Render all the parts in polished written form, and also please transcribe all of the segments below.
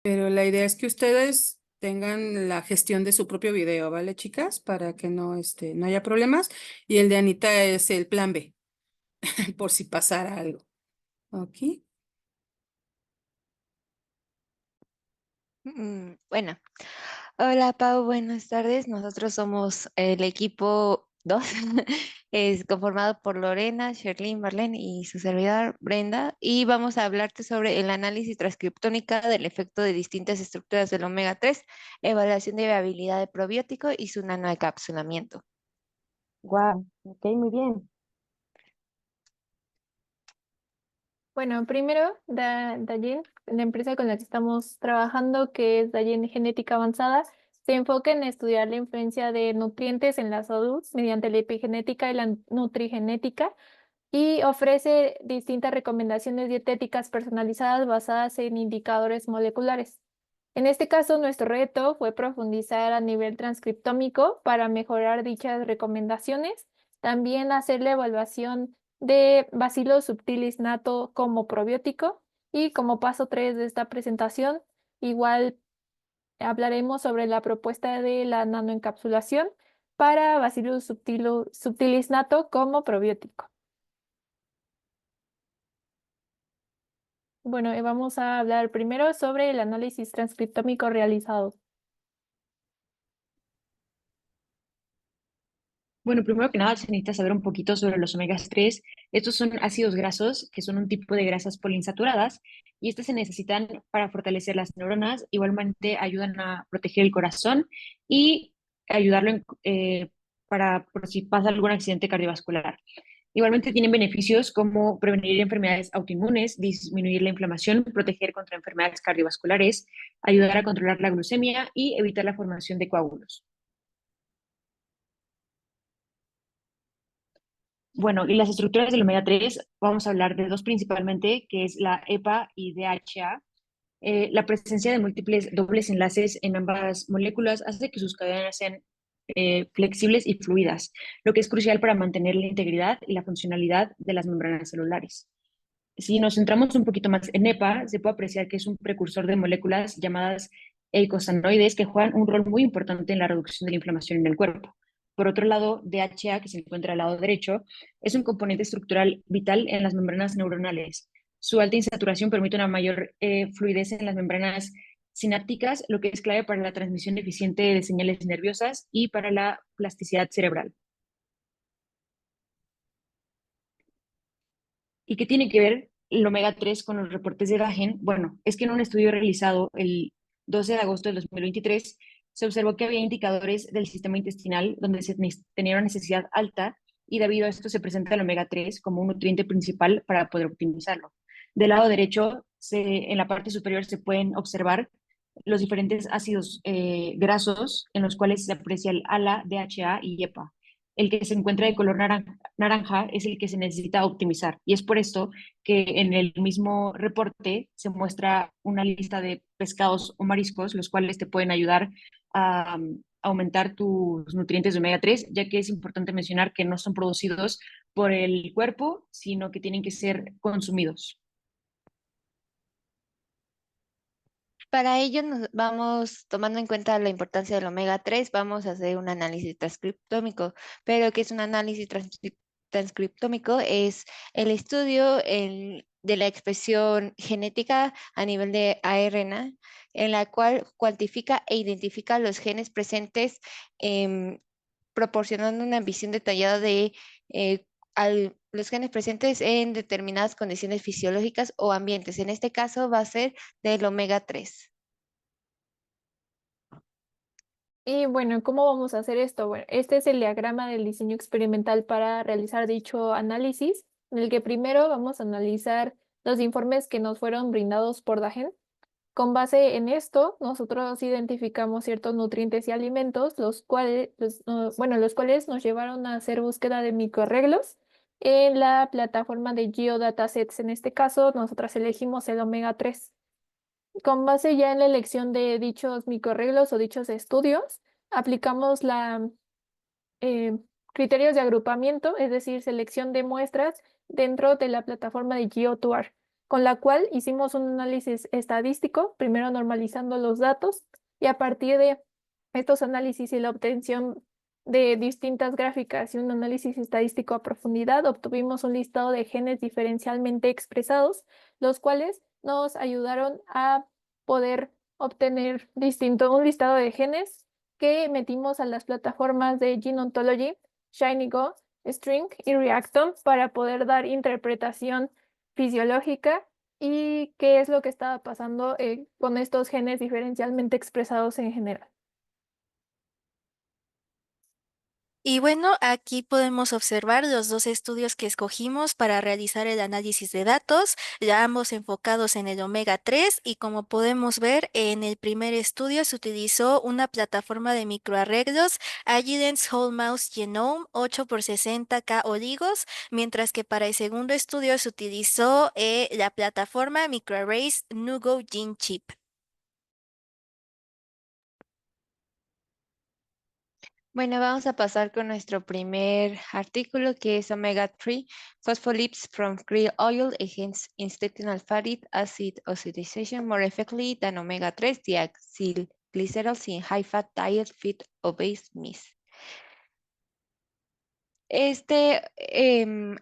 Pero la idea es que ustedes tengan la gestión de su propio video, ¿vale, chicas? Para que no, no haya problemas. Y el de Anita es el plan B, por si pasara algo. ¿Ok? Bueno, hola Pau, buenas tardes. Nosotros somos el equipo 2, es conformado por Lorena, Sherlyn, Marlene y su servidor Brenda, y vamos a hablarte sobre el análisis transcriptónica del efecto de distintas estructuras del omega 3, evaluación de viabilidad de probiótico y su nanoencapsulamiento. Guau, ok, muy bien. Bueno, primero, Dayen, la empresa con la que estamos trabajando, que es Dayen Genética Avanzada, se enfoca en estudiar la influencia de nutrientes en la salud mediante la epigenética y la nutrigenética y ofrece distintas recomendaciones dietéticas personalizadas basadas en indicadores moleculares. En este caso, nuestro reto fue profundizar a nivel transcriptómico para mejorar dichas recomendaciones, también hacer la evaluación de Bacillus subtilis nato como probiótico y como paso 3 de esta presentación, igual hablaremos sobre la propuesta de la nanoencapsulación para Bacillus subtilis nato como probiótico. Bueno, vamos a hablar primero sobre el análisis transcriptómico realizado. Bueno, primero que nada se necesita saber un poquito sobre los omegas 3. Estos son ácidos grasos, que son un tipo de grasas poliinsaturadas, y estas se necesitan para fortalecer las neuronas. Igualmente ayudan a proteger el corazón y ayudarlo para por si pasa algún accidente cardiovascular. Igualmente tienen beneficios como prevenir enfermedades autoinmunes, disminuir la inflamación, proteger contra enfermedades cardiovasculares, ayudar a controlar la glucemia y evitar la formación de coágulos. Bueno, y las estructuras del omega 3, vamos a hablar de dos principalmente, que es la EPA y DHA. La presencia de múltiples dobles enlaces en ambas moléculas hace que sus cadenas sean flexibles y fluidas, lo que es crucial para mantener la integridad y la funcionalidad de las membranas celulares. Si nos centramos un poquito más en EPA, se puede apreciar que es un precursor de moléculas llamadas eicosanoides que juegan un rol muy importante en la reducción de la inflamación en el cuerpo. Por otro lado, DHA, que se encuentra al lado derecho, es un componente estructural vital en las membranas neuronales. Su alta insaturación permite una mayor fluidez en las membranas sinápticas, lo que es clave para la transmisión eficiente de señales nerviosas y para la plasticidad cerebral. ¿Y qué tiene que ver el omega 3 con los reportes de Dagen? Bueno, es que en un estudio realizado el 12 de agosto del 2023 se observó que había indicadores del sistema intestinal donde se tenía una necesidad alta y debido a esto se presenta el omega 3 como un nutriente principal para poder optimizarlo. Del lado derecho, en la parte superior se pueden observar los diferentes ácidos grasos en los cuales se aprecia el ALA, DHA y EPA. El que se encuentra de color naranja es el que se necesita optimizar. Y es por esto que en el mismo reporte se muestra una lista de pescados o mariscos, los cuales te pueden ayudar a aumentar tus nutrientes de omega 3, ya que es importante mencionar que no son producidos por el cuerpo, sino que tienen que ser consumidos. Para ello nos vamos tomando en cuenta la importancia del omega 3, vamos a hacer un análisis transcriptómico, pero ¿qué es un análisis transcriptómico? Es el estudio de la expresión genética a nivel de ARN, en la cual cuantifica e identifica los genes presentes, proporcionando una visión detallada de los genes presentes en determinadas condiciones fisiológicas o ambientes. En este caso va a ser del omega 3. Y bueno, ¿cómo vamos a hacer esto? Bueno, este es el diagrama del diseño experimental para realizar dicho análisis, en el que primero vamos a analizar los informes que nos fueron brindados por Dagen. Con base en esto, nosotros identificamos ciertos nutrientes y alimentos, los cuales nos llevaron a hacer búsqueda de microarreglos en la plataforma de GeoDatasets. En este caso, nosotros elegimos el omega 3. Con base ya en la elección de dichos microarreglos o dichos estudios, aplicamos la eh, criterios de agrupamiento, es decir, selección de muestras dentro de la plataforma de GeoTour. con la cual hicimos un análisis estadístico, primero normalizando los datos y a partir de estos análisis y la obtención de distintas gráficas y un análisis estadístico a profundidad, obtuvimos un listado de genes diferencialmente expresados, los cuales nos ayudaron a poder obtener un listado de genes que metimos a las plataformas de Gene Ontology, ShinyGo, String y Reactome para poder dar interpretación fisiológica y qué es lo que estaba pasando con estos genes diferencialmente expresados en general. Y bueno, aquí podemos observar los dos estudios que escogimos para realizar el análisis de datos, ya ambos enfocados en el omega 3 y como podemos ver en el primer estudio se utilizó una plataforma de microarreglos Agilent's Whole Mouse Genome 8x60K oligos, mientras que para el segundo estudio se utilizó la plataforma MicroArrays NuGo Gene Chip. Bueno, vamos a pasar con nuestro primer artículo que es Omega 3 Phospholipids from krill oil against institutional fatty acid oxidation more effectively than omega 3 deoxyglycerols in high fat diet fit obese mice. Este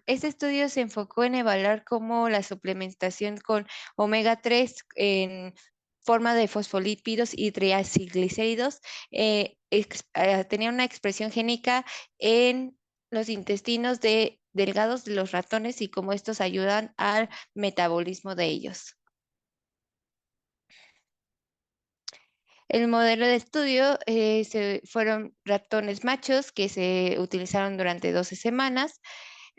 estudio se enfocó en evaluar cómo la suplementación con omega 3 en forma de fosfolípidos y triacilglicéridos tenía una expresión génica en los intestinos delgados de los ratones y cómo estos ayudan al metabolismo de ellos. El modelo de estudio fueron ratones machos que se utilizaron durante 12 semanas.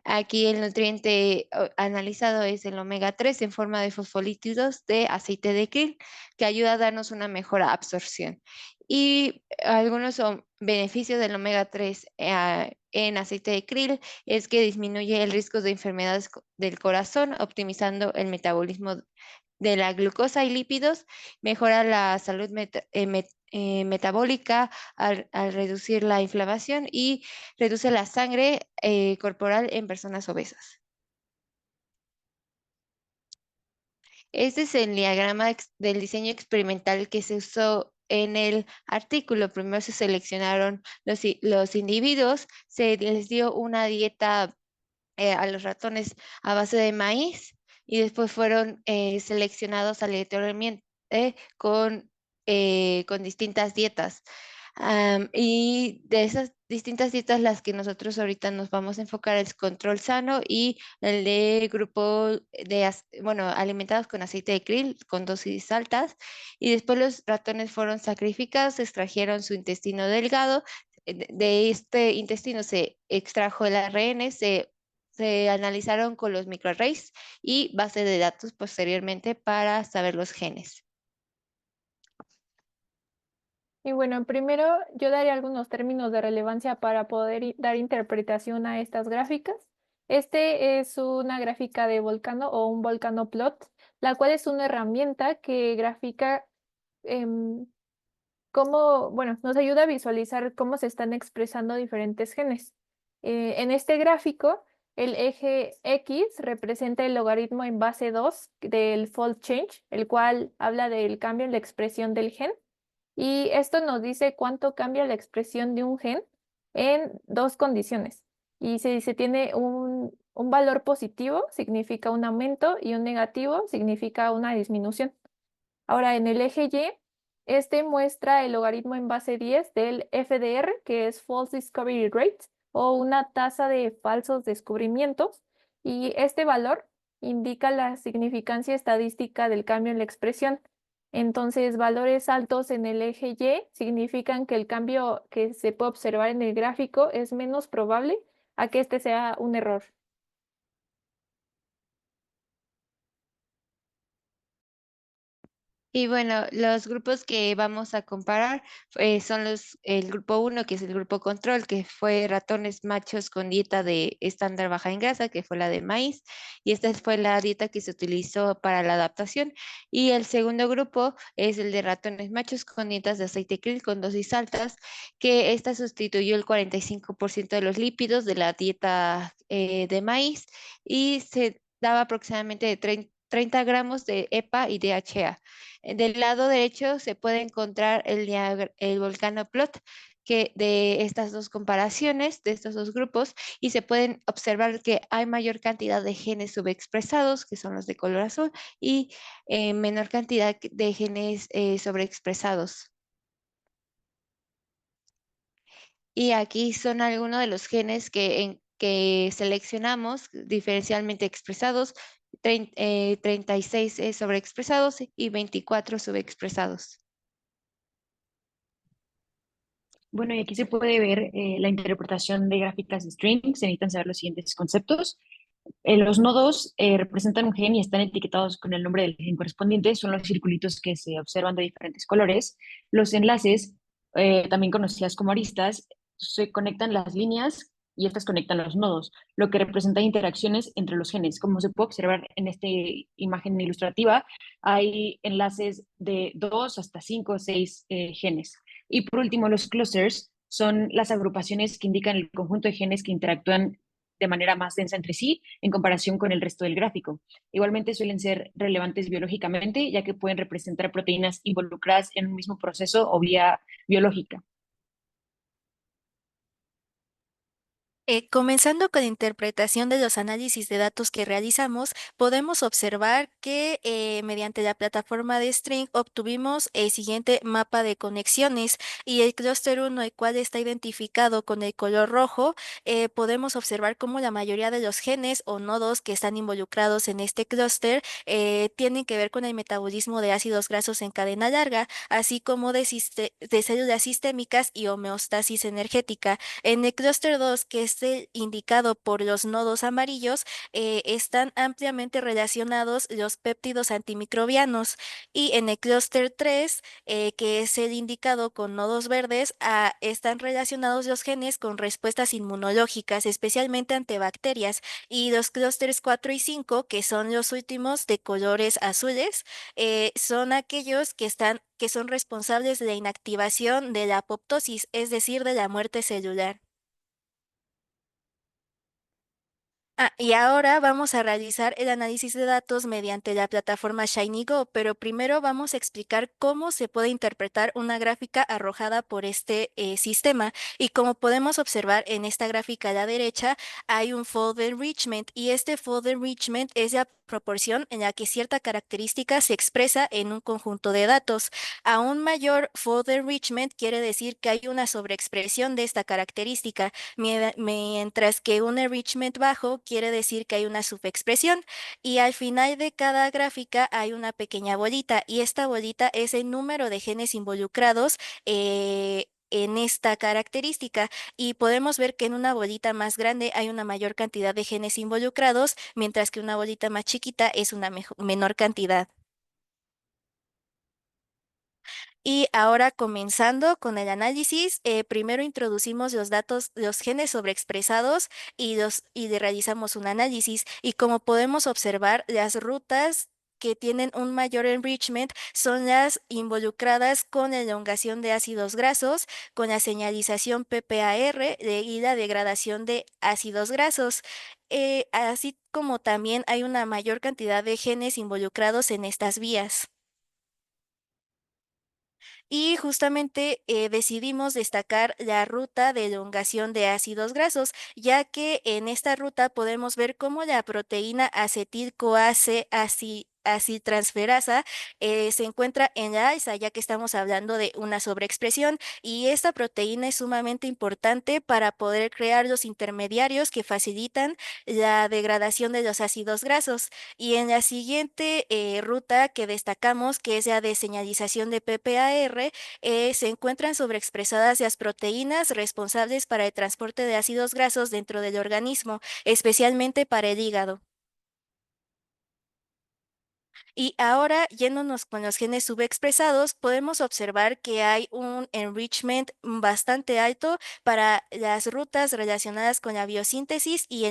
Aquí el nutriente analizado es el omega 3 en forma de fosfolípidos de aceite de krill, que ayuda a darnos una mejor absorción. Y algunos beneficios del omega 3 en aceite de krill es que disminuye el riesgo de enfermedades del corazón, optimizando el metabolismo de la glucosa y lípidos, mejora la salud metabólica al reducir la inflamación y reduce la sangre corporal en personas obesas. Este es el diagrama del diseño experimental que se usó en el artículo. Primero se seleccionaron los individuos, se les dio una dieta a los ratones a base de maíz y después fueron seleccionados aleatoriamente con distintas dietas. Y de esas distintas dietas, las que nosotros ahorita nos vamos a enfocar es control sano y el de grupo bueno, alimentados con aceite de krill con dosis altas. Y después los ratones fueron sacrificados, se extrajeron su intestino delgado. De este intestino se extrajo el ARN, se analizaron con los microarrays y base de datos posteriormente para saber los genes. Y bueno, primero yo daré algunos términos de relevancia para poder dar interpretación a estas gráficas. Este es una gráfica de Volcano o un Volcano plot, la cual es una herramienta que grafica nos ayuda a visualizar cómo se están expresando diferentes genes. En este gráfico, el eje X representa el logaritmo en base 2 del fold change, el cual habla del cambio en la expresión del gen. Y esto nos dice cuánto cambia la expresión de un gen en dos condiciones. Y si se tiene un valor positivo, significa un aumento, y un negativo significa una disminución. Ahora, en el eje Y, este muestra el logaritmo en base 10 del FDR, que es False Discovery Rate, o una tasa de falsos descubrimientos. Y este valor indica la significancia estadística del cambio en la expresión. Entonces, valores altos en el eje Y significan que el cambio que se puede observar en el gráfico es menos probable a que este sea un error. Y bueno, los grupos que vamos a comparar son el grupo 1, que es el grupo control, que fue ratones machos con dieta de estándar baja en grasa, que fue la de maíz, y esta fue la dieta que se utilizó para la adaptación. Y el segundo grupo es el de ratones machos con dietas de aceite krill con dosis altas, que esta sustituyó el 45% de los lípidos de la dieta de maíz y se daba aproximadamente de 30 gramos de EPA y DHA. Del lado derecho se puede encontrar el volcanoplot que de estas dos comparaciones, de estos dos grupos, y se pueden observar que hay mayor cantidad de genes subexpresados, que son los de color azul, y menor cantidad de genes sobreexpresados. Y aquí son algunos de los genes que seleccionamos diferencialmente expresados, 36 sobreexpresados y 24 subexpresados. Bueno, y aquí se puede ver la interpretación de gráficas de string. Se necesitan saber los siguientes conceptos. Los nodos representan un gen y están etiquetados con el nombre del gen correspondiente. Son los circulitos que se observan de diferentes colores. Los enlaces, también conocidas como aristas, se conectan las líneas y estas conectan los nodos, lo que representa interacciones entre los genes. Como se puede observar en esta imagen ilustrativa, hay enlaces de 2 hasta 5 o 6 genes. Y por último, los clusters son las agrupaciones que indican el conjunto de genes que interactúan de manera más densa entre sí en comparación con el resto del gráfico. Igualmente suelen ser relevantes biológicamente, ya que pueden representar proteínas involucradas en un mismo proceso o vía biológica. Comenzando con la interpretación de los análisis de datos que realizamos, podemos observar que mediante la plataforma de String obtuvimos el siguiente mapa de conexiones y el clúster 1, el cual está identificado con el color rojo, podemos observar cómo la mayoría de los genes o nodos que están involucrados en este clúster tienen que ver con el metabolismo de ácidos grasos en cadena larga, así como de células sistémicas y homeostasis energética. En el clúster 2, que es indicado por los nodos amarillos, están ampliamente relacionados los péptidos antimicrobianos. Y en el clúster 3, que es el indicado con nodos verdes, están relacionados los genes con respuestas inmunológicas, especialmente ante bacterias. Y los clústeres 4 y 5, que son los últimos de colores azules, son aquellos que son responsables de la inactivación de la apoptosis, es decir, de la muerte celular. Y ahora vamos a realizar el análisis de datos mediante la plataforma ShinyGo, pero primero vamos a explicar cómo se puede interpretar una gráfica arrojada por este sistema. Y como podemos observar en esta gráfica a la derecha, hay un fold enrichment y este fold enrichment es la proporción en la que cierta característica se expresa en un conjunto de datos. A un mayor fold enrichment quiere decir que hay una sobreexpresión de esta característica, mientras que un enrichment bajo quiere decir que hay una subexpresión. Y al final de cada gráfica hay una pequeña bolita y esta bolita es el número de genes involucrados en esta característica, y podemos ver que en una bolita más grande hay una mayor cantidad de genes involucrados, mientras que una bolita más chiquita es una menor cantidad. Y ahora comenzando con el análisis, primero introducimos los datos, los genes sobreexpresados y realizamos un análisis. Y como podemos observar, las rutas que tienen un mayor enrichment son las involucradas con elongación de ácidos grasos, con la señalización PPAR y la degradación de ácidos grasos. Así como también hay una mayor cantidad de genes involucrados en estas vías. Y justamente decidimos destacar la ruta de elongación de ácidos grasos, ya que en esta ruta podemos ver cómo la proteína acetil-CoAce aciltransferasa se encuentra en la alza, ya que estamos hablando de una sobreexpresión, y esta proteína es sumamente importante para poder crear los intermediarios que facilitan la degradación de los ácidos grasos. Y en la siguiente ruta que destacamos, que es la de señalización de PPAR, se encuentran sobreexpresadas las proteínas responsables para el transporte de ácidos grasos dentro del organismo, especialmente para el hígado. Y ahora, yéndonos con los genes subexpresados, podemos observar que hay un enrichment bastante alto para las rutas relacionadas con la biosíntesis y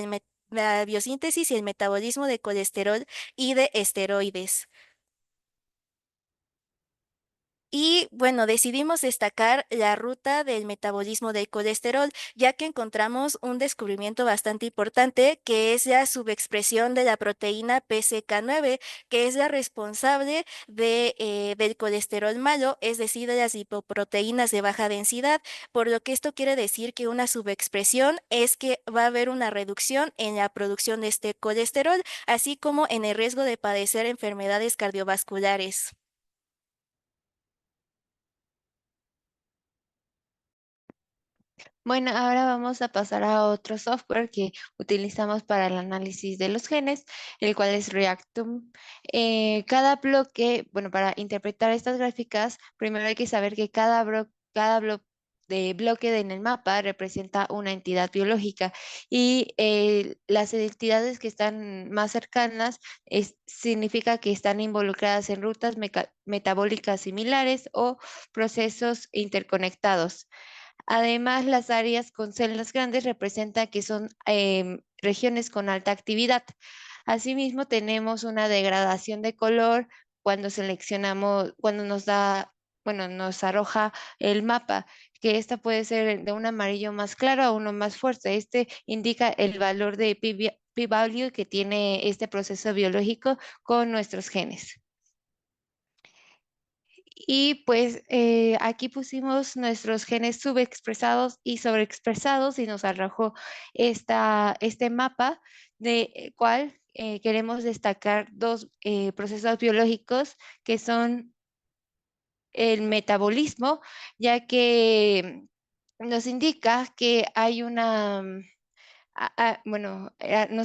la biosíntesis y el metabolismo de colesterol y de esteroides. Y bueno, decidimos destacar la ruta del metabolismo del colesterol, ya que encontramos un descubrimiento bastante importante, que es la subexpresión de la proteína PCK9, que es la responsable del colesterol malo, es decir, de las lipoproteínas de baja densidad, por lo que esto quiere decir que una subexpresión es que va a haber una reducción en la producción de este colesterol, así como en el riesgo de padecer enfermedades cardiovasculares. Bueno, ahora vamos a pasar a otro software que utilizamos para el análisis de los genes, el cual es Reactum. Cada bloque, bueno, para interpretar estas gráficas, primero hay que saber que bloque en el mapa representa una entidad biológica y las entidades que están más cercanas significa que están involucradas en rutas metabólicas similares o procesos interconectados. Además, las áreas con celdas grandes representan que son regiones con alta actividad. Asimismo, tenemos una degradación de color cuando seleccionamos, cuando nos da, bueno, nos arroja el mapa, que esta puede ser de un amarillo más claro a uno más fuerte. Este indica el valor de p-value que tiene este proceso biológico con nuestros genes. Y pues aquí pusimos nuestros genes subexpresados y sobreexpresados y nos arrojó este mapa de cual queremos destacar dos procesos biológicos que son el metabolismo, ya que nos indica que hay nos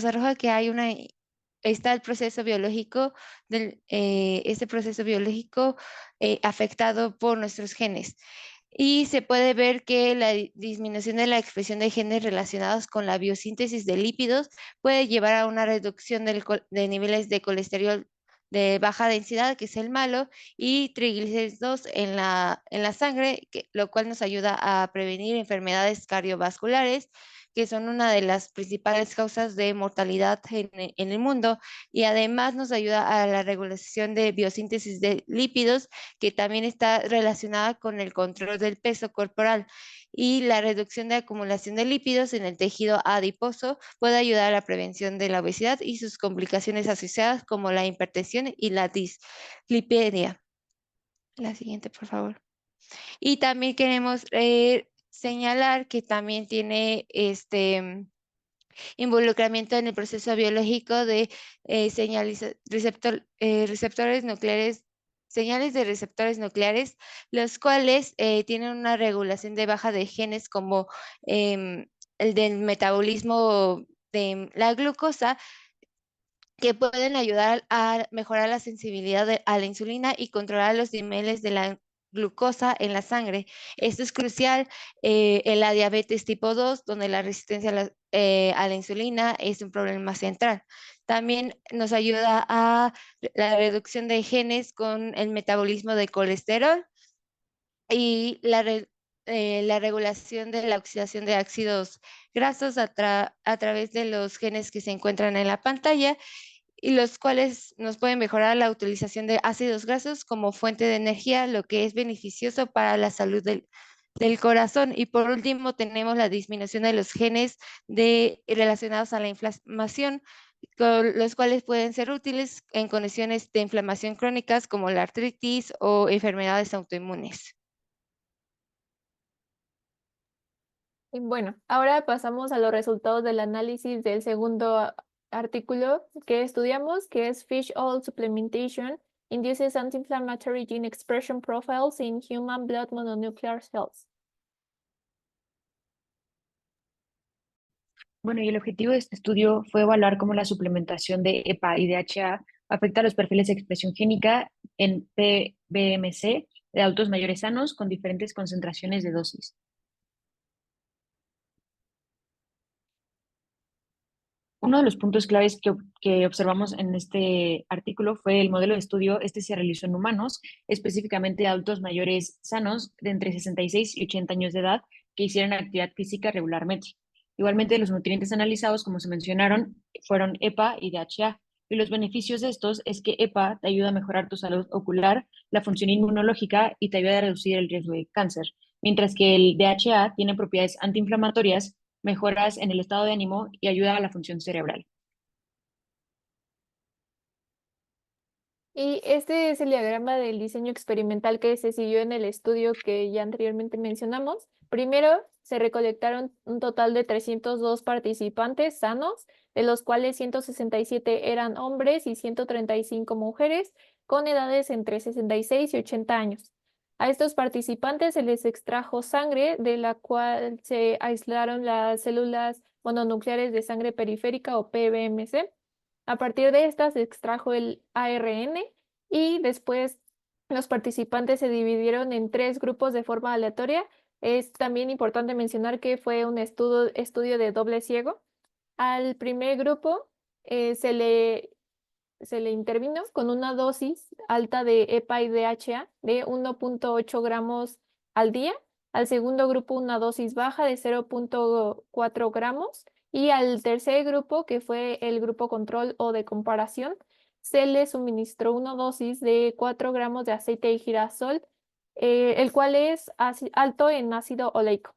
arroja que está el proceso biológico este proceso biológico afectado por nuestros genes. Y se puede ver que la disminución de la expresión de genes relacionados con la biosíntesis de lípidos puede llevar a una reducción de niveles de colesterol de baja densidad, que es el malo, y triglicéridos en la sangre, lo cual nos ayuda a prevenir enfermedades cardiovasculares, que son una de las principales causas de mortalidad en el mundo, y además nos ayuda a la regulación de biosíntesis de lípidos, que también está relacionada con el control del peso corporal. Y la reducción de acumulación de lípidos en el tejido adiposo puede ayudar a la prevención de la obesidad y sus complicaciones asociadas como la hipertensión y la dislipidemia. La siguiente, por favor. Y también queremos señalar que también tiene involucramiento en el proceso biológico de receptores nucleares, señales de receptores nucleares, los cuales tienen una regulación de baja de genes como el del metabolismo de la glucosa, que pueden ayudar a mejorar la sensibilidad a la insulina y controlar los niveles de la glucosa en la sangre. Esto es crucial en la diabetes tipo 2, donde la resistencia a la insulina es un problema central. También nos ayuda a la reducción de genes con el metabolismo de colesterol y la regulación de la oxidación de ácidos grasos a través de los genes que se encuentran en la pantalla, y los cuales nos pueden mejorar la utilización de ácidos grasos como fuente de energía, lo que es beneficioso para la salud del corazón. Y por último, tenemos la disminución de los genes relacionados a la inflamación, con los cuales pueden ser útiles en condiciones de inflamación crónicas como la artritis o enfermedades autoinmunes. Y bueno, ahora pasamos a los resultados del análisis del segundo artículo que estudiamos, que es Fish Oil Supplementation Induces Anti-Inflammatory Gene Expression Profiles in Human Blood Mononuclear Cells. Bueno, y el objetivo de este estudio fue evaluar cómo la suplementación de EPA y DHA afecta a los perfiles de expresión génica en PBMC de adultos mayores sanos con diferentes concentraciones de dosis. Uno de los puntos claves que observamos en este artículo fue el modelo de estudio. Este se realizó en humanos, específicamente adultos mayores sanos de entre 66 y 80 años de edad que hicieron actividad física regularmente. Igualmente, los nutrientes analizados, como se mencionaron, fueron EPA y DHA. Y los beneficios de estos es que EPA te ayuda a mejorar tu salud ocular, la función inmunológica y te ayuda a reducir el riesgo de cáncer, mientras que el DHA tiene propiedades antiinflamatorias, mejoras en el estado de ánimo y ayuda a la función cerebral. Y este es el diagrama del diseño experimental que se siguió en el estudio que ya anteriormente mencionamos. Primero, se recolectaron un total de 302 participantes sanos, de los cuales 167 eran hombres y 135 mujeres, con edades entre 66 y 80 años. A estos participantes se les extrajo sangre, de la cual se aislaron las células mononucleares de sangre periférica o PBMC. A partir de estas se extrajo el ARN y después los participantes se dividieron en 3 grupos de forma aleatoria. Es también importante mencionar que fue un estudio de doble ciego. Al primer grupo se le intervino con una dosis alta de EPA y DHA de 1.8 gramos al día. Al segundo grupo una dosis baja de 0.4 gramos. Y al tercer grupo, que fue el grupo control o de comparación, se le suministró una dosis de 4 gramos de aceite de girasol, el cual es alto en ácido oleico.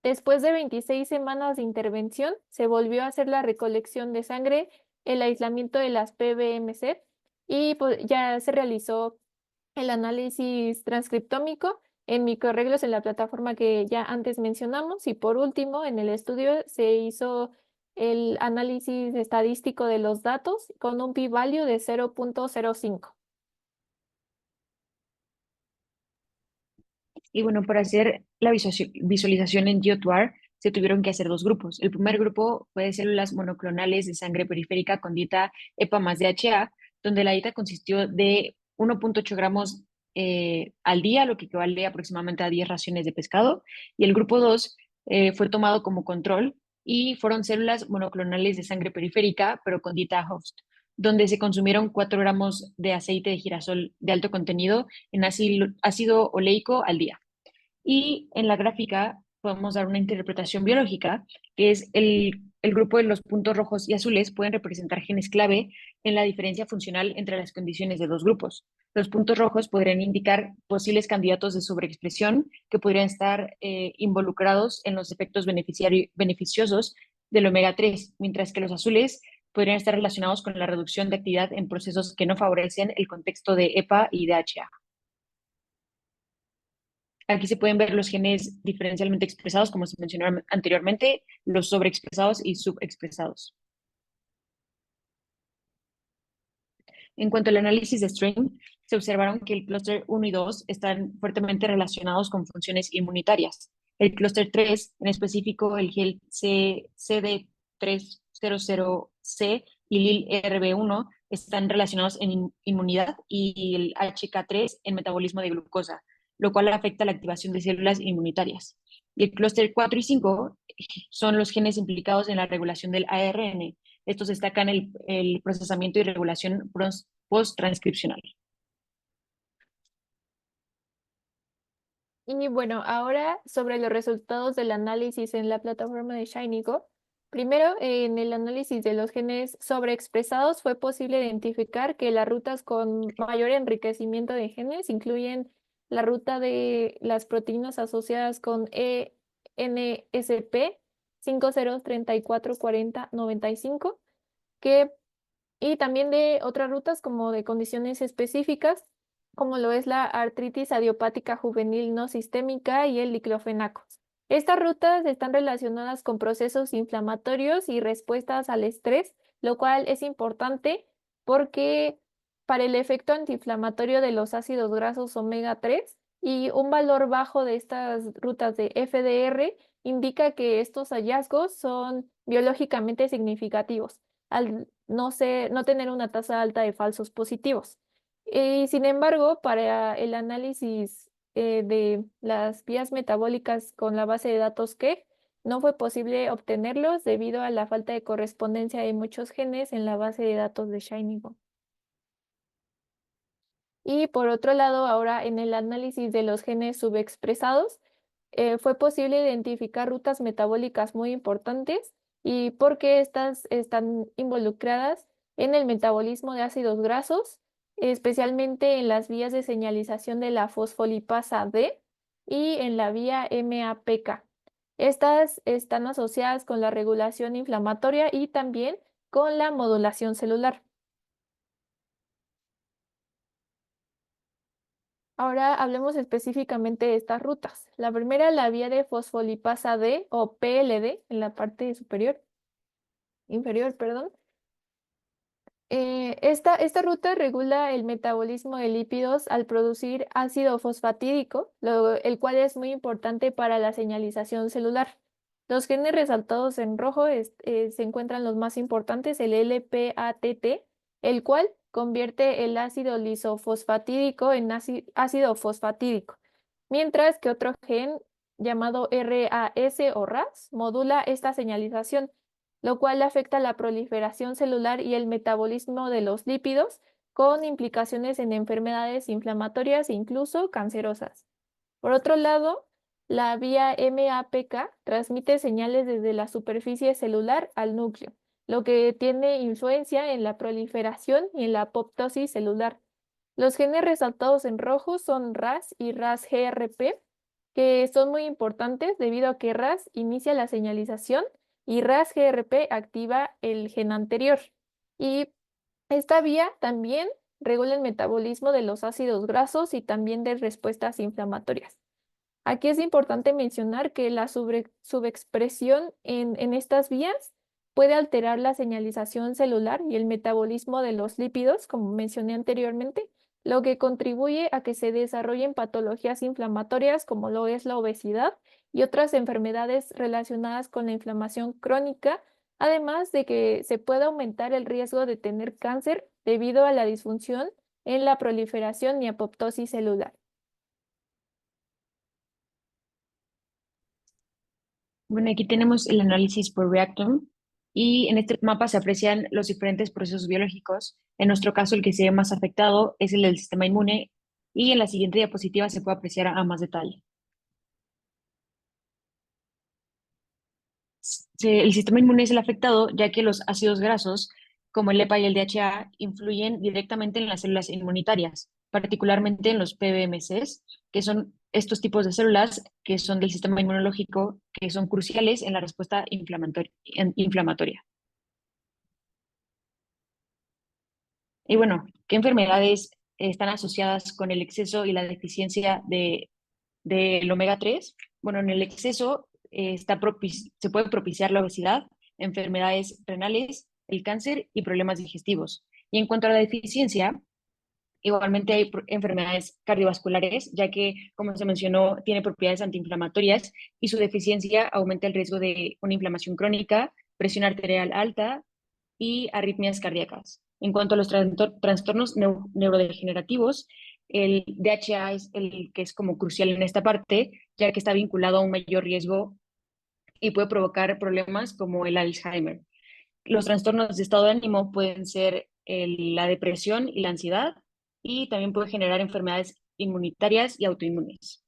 Después de 26 semanas de intervención, se volvió a hacer la recolección de sangre, el aislamiento de las PBMC y pues, ya se realizó el análisis transcriptómico en microarreglos en la plataforma que ya antes mencionamos. Y por último, en el estudio se hizo el análisis estadístico de los datos con un p-value de 0.05. Y bueno, para hacer la visualización en GeoTuar se tuvieron que hacer 2 grupos. El primer grupo fue de células monoclonales de sangre periférica con dieta EPA más DHA, donde la dieta consistió de 1.8 gramos al día, lo que equivale aproximadamente a 10 raciones de pescado. Y el grupo 2 fue tomado como control y fueron células monoclonales de sangre periférica, pero con dieta host, donde se consumieron 4 gramos de aceite de girasol de alto contenido en ácido oleico al día. Y en la gráfica podemos dar una interpretación biológica, que es el grupo de los puntos rojos y azules pueden representar genes clave en la diferencia funcional entre las condiciones de 2 grupos. Los puntos rojos podrían indicar posibles candidatos de sobreexpresión que podrían estar involucrados en los efectos beneficiosos del omega 3, mientras que los azules podrían estar relacionados con la reducción de actividad en procesos que no favorecen el contexto de EPA y DHA. Aquí se pueden ver los genes diferencialmente expresados, como se mencionó anteriormente, los sobreexpresados y subexpresados. En cuanto al análisis de strain, se observaron que el clúster 1 y 2 están fuertemente relacionados con funciones inmunitarias. El clúster 3, en específico el gel CD300C y LIL-RB1, están relacionados en inmunidad y el HK3 en metabolismo de glucosa, lo cual afecta la activación de células inmunitarias. Y el clúster 4 y 5 son los genes implicados en la regulación del ARN. Estos destacan el procesamiento y regulación post-transcripcional. Y bueno, ahora sobre los resultados del análisis en la plataforma de ShinyGo. Primero, en el análisis de los genes sobreexpresados fue posible identificar que las rutas con mayor enriquecimiento de genes incluyen la ruta de las proteínas asociadas con ENSP 50344095, y también de otras rutas como de condiciones específicas, como lo es la artritis idiopática juvenil no sistémica y el diclofenaco. Estas rutas están relacionadas con procesos inflamatorios y respuestas al estrés, lo cual es importante porque para el efecto antiinflamatorio de los ácidos grasos omega 3 y un valor bajo de estas rutas de FDR indica que estos hallazgos son biológicamente significativos, al no tener una tasa alta de falsos positivos. Y sin embargo, para el análisis de las vías metabólicas con la base de datos KEGG, no fue posible obtenerlos debido a la falta de correspondencia de muchos genes en la base de datos de ShinyGo. Y por otro lado, ahora en el análisis de los genes subexpresados, fue posible identificar rutas metabólicas muy importantes y porque estas están involucradas en el metabolismo de ácidos grasos, especialmente en las vías de señalización de la fosfolipasa D y en la vía MAPK. Estas están asociadas con la regulación inflamatoria y también con la modulación celular. Ahora hablemos específicamente de estas rutas. La primera, la vía de fosfolipasa D o PLD en la parte inferior, perdón. Esta ruta regula el metabolismo de lípidos al producir ácido fosfatídico, el cual es muy importante para la señalización celular. Los genes resaltados en rojo se encuentran los más importantes, el LPATT, el cual convierte el ácido lisofosfatídico en ácido fosfatídico, mientras que otro gen llamado RAS o RAS modula esta señalización, lo cual afecta la proliferación celular y el metabolismo de los lípidos, con implicaciones en enfermedades inflamatorias e incluso cancerosas. Por otro lado, la vía MAPK transmite señales desde la superficie celular al núcleo, lo que tiene influencia en la proliferación y en la apoptosis celular. Los genes resaltados en rojo son RAS y RAS-GRP, que son muy importantes debido a que RAS inicia la señalización y RAS-GRP activa el gen anterior. Y esta vía también regula el metabolismo de los ácidos grasos y también de respuestas inflamatorias. Aquí es importante mencionar que la subexpresión en estas vías puede alterar la señalización celular y el metabolismo de los lípidos, como mencioné anteriormente, lo que contribuye a que se desarrollen patologías inflamatorias como lo es la obesidad y otras enfermedades relacionadas con la inflamación crónica, además de que se puede aumentar el riesgo de tener cáncer debido a la disfunción en la proliferación y apoptosis celular. Bueno, aquí tenemos el análisis por reactome y en este mapa se aprecian los diferentes procesos biológicos. En nuestro caso, el que se ve más afectado es el del sistema inmune y en la siguiente diapositiva se puede apreciar a más detalle. El sistema inmune es el afectado ya que los ácidos grasos, como el EPA y el DHA, influyen directamente en las células inmunitarias, particularmente en los PBMCs, que son estos tipos de células que son del sistema inmunológico, que son cruciales en la respuesta inflamatoria. Y bueno, ¿qué enfermedades están asociadas con el exceso y la deficiencia del omega 3? Bueno, en el exceso se puede propiciar la obesidad, enfermedades renales, el cáncer y problemas digestivos. Y en cuanto a la deficiencia, igualmente hay enfermedades cardiovasculares, ya que, como se mencionó, tiene propiedades antiinflamatorias y su deficiencia aumenta el riesgo de una inflamación crónica, presión arterial alta y arritmias cardíacas. En cuanto a los trastornos neurodegenerativos, el DHA es el que es como crucial en esta parte, ya que está vinculado a un mayor riesgo y puede provocar problemas como el Alzheimer. Los trastornos de estado de ánimo pueden ser la depresión y la ansiedad, y también puede generar enfermedades inmunitarias y autoinmunes.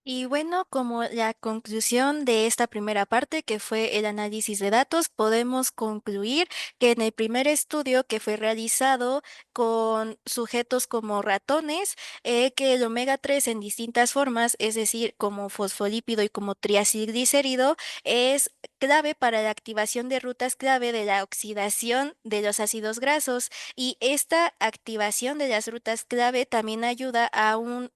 Y bueno, como la conclusión de esta primera parte, que fue el análisis de datos, podemos concluir que en el primer estudio que fue realizado con sujetos como ratones, que el omega 3 en distintas formas, es decir, como fosfolípido y como triacilglicérido, es clave para la activación de rutas clave de la oxidación de los ácidos grasos. Y esta activación de las rutas clave también ayuda a un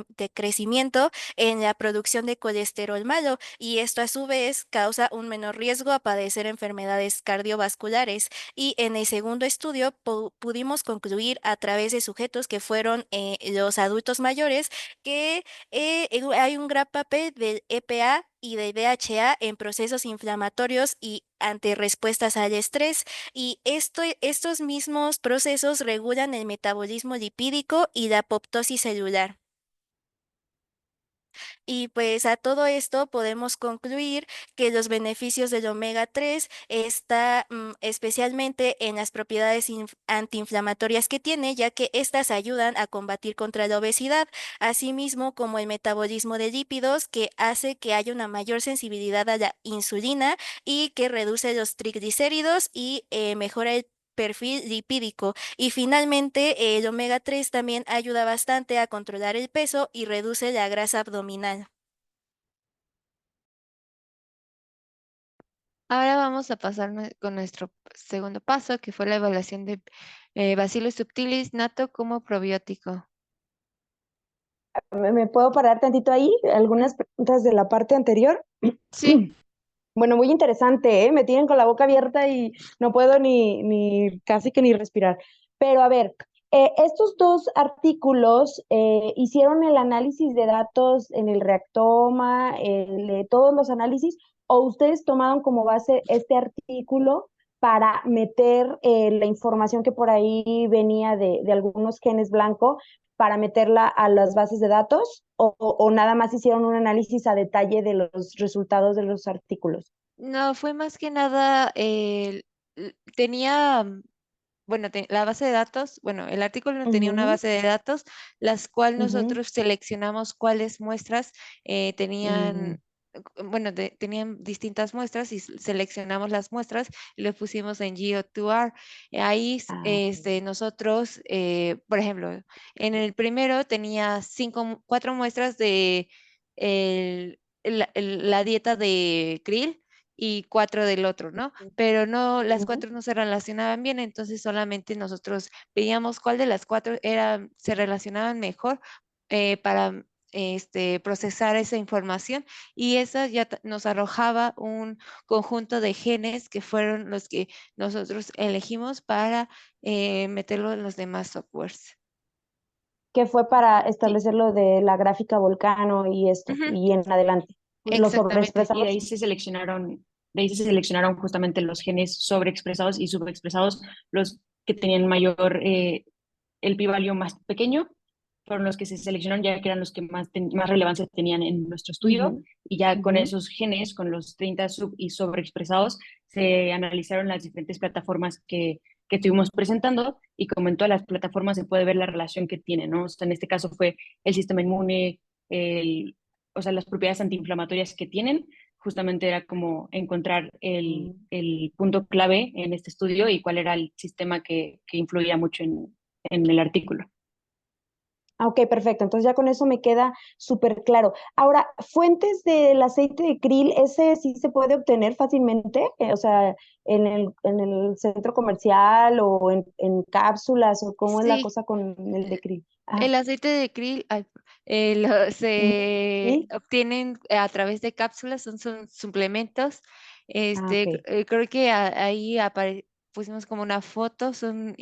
decrecimiento en la producción de colesterol malo, y esto a su vez causa un menor riesgo a padecer enfermedades cardiovasculares. Y en el segundo estudio pudimos concluir a través de sujetos que fueron los adultos mayores que hay un gran papel del EPA y del DHA en procesos inflamatorios y ante respuestas al estrés, y estos mismos procesos regulan el metabolismo lipídico y la apoptosis celular. Y pues a todo esto podemos concluir que los beneficios del omega 3 está especialmente en las propiedades antiinflamatorias que tiene, ya que estas ayudan a combatir contra la obesidad, asimismo como el metabolismo de lípidos, que hace que haya una mayor sensibilidad a la insulina y que reduce los triglicéridos y mejora el perfil lipídico. Y finalmente, el omega 3 también ayuda bastante a controlar el peso y reduce la grasa abdominal. Ahora vamos a pasar con nuestro segundo paso, que fue la evaluación de Bacillus subtilis nato como probiótico. ¿Me puedo parar tantito ahí? Algunas preguntas de la parte anterior. Sí, Bueno, muy interesante, ¿eh? Me tienen con la boca abierta y no puedo ni casi que ni respirar. Pero a ver, estos dos artículos hicieron el análisis de datos en el Reactoma, todos los análisis, o ustedes tomaron como base este artículo para meter la información que por ahí venía de algunos genes blanco para meterla a las bases de datos o nada más hicieron un análisis a detalle de los resultados de los artículos. no, fue más que nada, tenía, bueno, la base de datos, bueno, el artículo no tenía una Ujú, base de datos, las cuales ujú, nosotros seleccionamos cuáles muestras mm, tenían, bueno, tenían distintas muestras y seleccionamos las muestras y lo pusimos en GO2R. Ahí, ok. nosotros, por ejemplo, en el primero tenía cuatro muestras de la dieta de krill y cuatro del otro, ¿no? Pero no, las Ujú. cuatro no se relacionaban bien, entonces solamente nosotros veíamos cuál de las cuatro se relacionaban mejor para procesar esa información y esa ya nos arrojaba un conjunto de genes que fueron los que nosotros elegimos para meterlo en los demás softwares. Que fue para Sí. establecer lo de la gráfica Volcano y esto, Ujú, y en adelante. Lo exactamente. Y sobreexpresamos. de ahí se seleccionaron justamente los genes sobreexpresados y subexpresados, los que tenían mayor, el p-value más pequeño, fueron los que se seleccionaron ya que eran los que más relevancia tenían en nuestro estudio, Ujú, y ya con ujú. esos genes, con los 30 sub y sobreexpresados, se analizaron las diferentes plataformas que estuvimos presentando, y como en todas las plataformas se puede ver la relación que tienen, ¿no? O sea, en este caso fue el sistema inmune, el, o sea, las propiedades antiinflamatorias que tienen. Justamente era como encontrar Mm. el punto clave en este estudio y cuál era el sistema que influía mucho en el artículo. Ah, ok, perfecto. Entonces ya con eso me queda súper claro. Ahora, fuentes del aceite de krill, ¿ese sí se puede obtener fácilmente? O sea, en el centro comercial o en cápsulas, o cómo es la Sí, cosa con el de krill. Ah, el aceite de krill ujú, se sí. obtienen a través de cápsulas, son suplementos. Ah, ok. Creo que ahí pusimos como una foto, son